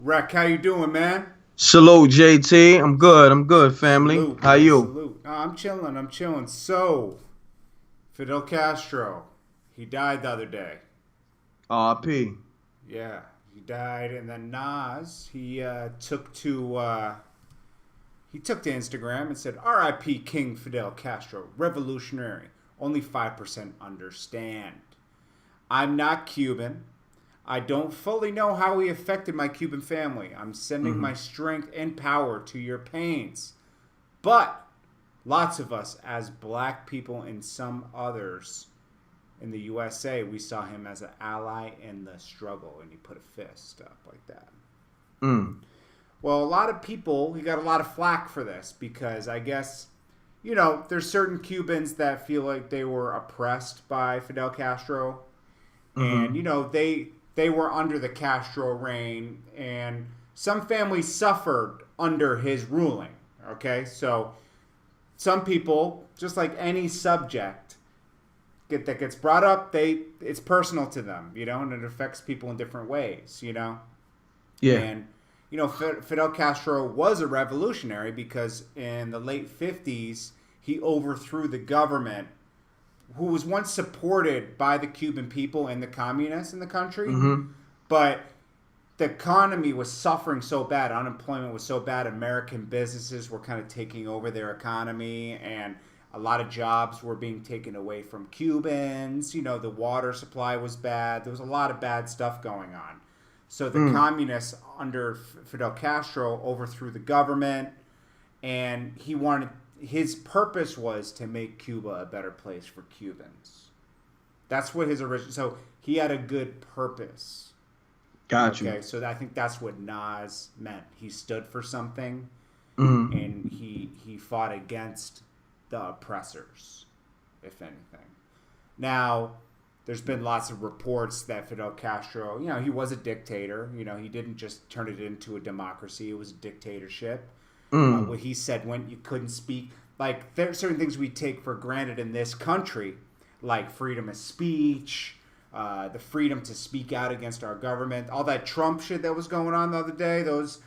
Wreck, how you doing, man? Salute, JT. I'm good. I'm good, family. Salute, How man. you? Salute. I'm chilling. I'm chilling. So, Fidel Castro, he died the other day. RP. Yeah, he died, and then Nas, he took to Instagram and said, "R.I.P. King Fidel Castro, revolutionary. Only 5% understand. I'm not Cuban. I don't fully know how he affected my Cuban family. I'm sending my Hmm. strength and power to your pains. But lots of us, as black people and some others in the USA, we saw him as an ally in the struggle, and he put a fist up like that. Mm. Well, a lot of people, he got a lot of flack for this because I guess, there's certain Cubans that feel like they were oppressed by Fidel Castro, and Hmm. they were under the Castro reign, and some families suffered under his ruling. Okay, so some people, just like any subject that gets brought up, it's personal to them, and it affects people in different ways, Yeah. and Fidel Castro was a revolutionary because in the late 50s he overthrew the government who was once supported by the Cuban people and the communists in the country, Hmm. but the economy was suffering so bad, unemployment was so bad, American businesses were kind of taking over their economy, and a lot of jobs were being taken away from Cubans. The water supply was bad. There was a lot of bad stuff going on. So the Mm. communists under Fidel Castro overthrew the government, and his purpose was to make Cuba a better place for Cubans. That's what his original. So he had a good purpose. Got you. Okay, so I think that's what Nas meant. He stood for something, Hmm. and he fought against the oppressors, if anything. Now, there's been lots of reports that Fidel Castro, he was a dictator. He didn't just turn it into a democracy; it was a dictatorship. What Mm. he said when you couldn't speak, like there are certain things we take for granted in this country, like freedom of speech, the freedom to speak out against our government, all that Trump shit that was going on the other day. Those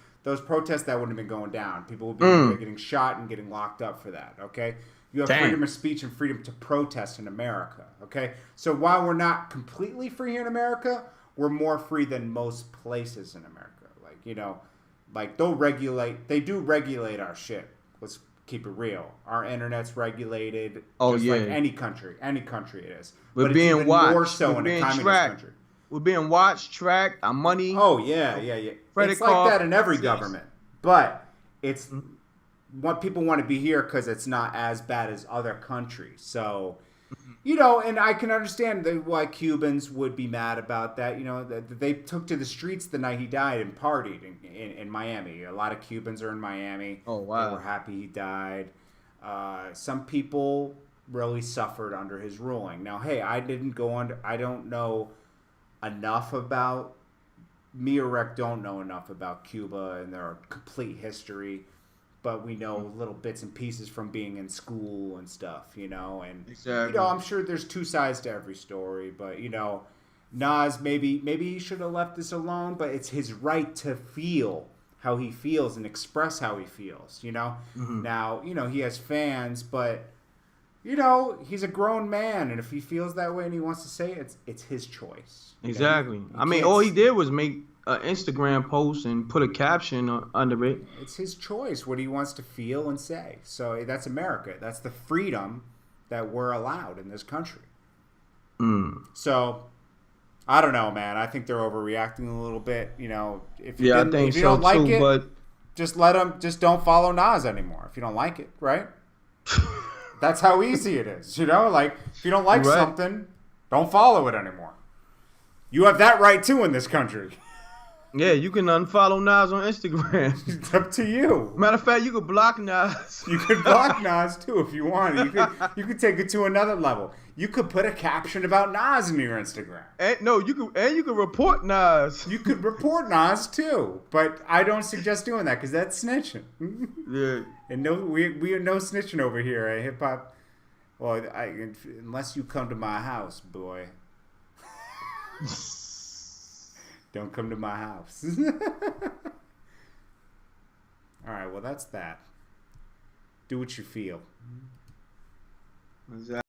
protests that wouldn't have been going down. People would be Mm. getting shot and getting locked up for that. Okay, you have freedom Damn. of speech and freedom to protest in America. Okay, so while we're not completely free here in America, we're more free than most places in America. Like they do regulate our shit. Let's keep it real. Our internet's regulated Oh just like yeah. any country it is, We're but it's being even more watched. We're so in a being communist tracked. country. We're being watched, tracked. Our money, Oh yeah, our yeah, yeah. credit It's like card that in every balances. government, but it's Mhm. what people want to be here because it's not as bad as other countries. So, Mhm. and I can understand why Cubans would be mad about that. That they took to the streets the night he died and partied in Miami. A lot of Cubans are in Miami. Oh They were wow. happy he died. Some people really suffered under his ruling. Now, hey, I didn't go under. I don't know enough about m.reck don't know enough about Cuba and their complete history, but we know Mhm. little bits and pieces from being in school and stuff, and Exactly. I'm sure there's two sides to every story, but Nas maybe he should have left this alone, but it's his right to feel how he feels and express how he feels. Hmm. Now, he has fans, but he's a grown man, and if he feels that way and he wants to say it, it's his choice. Exactly. He I mean, can't. all he did was make an Instagram post and put a caption under it. It's his choice what he wants to feel and say. So that's America. That's the freedom that we're allowed in this country. Mm. So I don't know, man. I think they're overreacting a little bit. Yeah, I think If you so don't like too. it, But just let them. Just don't follow Nas anymore. If you don't like it, right? That's how easy it is. Like if you don't like you're right. something, don't follow it anymore. You have that right too in this country. Yeah, you can unfollow Nas on Instagram. It's up to you. Matter of fact, you could block Nas. You could block Nas too if you want. You could take it to another level. You could put a caption about Nas in your Instagram. And no, you could report Nas. You could report Nas too, but I don't suggest doing that because that's snitching. Yeah. And no, we are no snitching over here at hip hop. Well, unless you come to my house, boy. Don't come to my house. All right, well, that's that. Do what you feel. Exactly.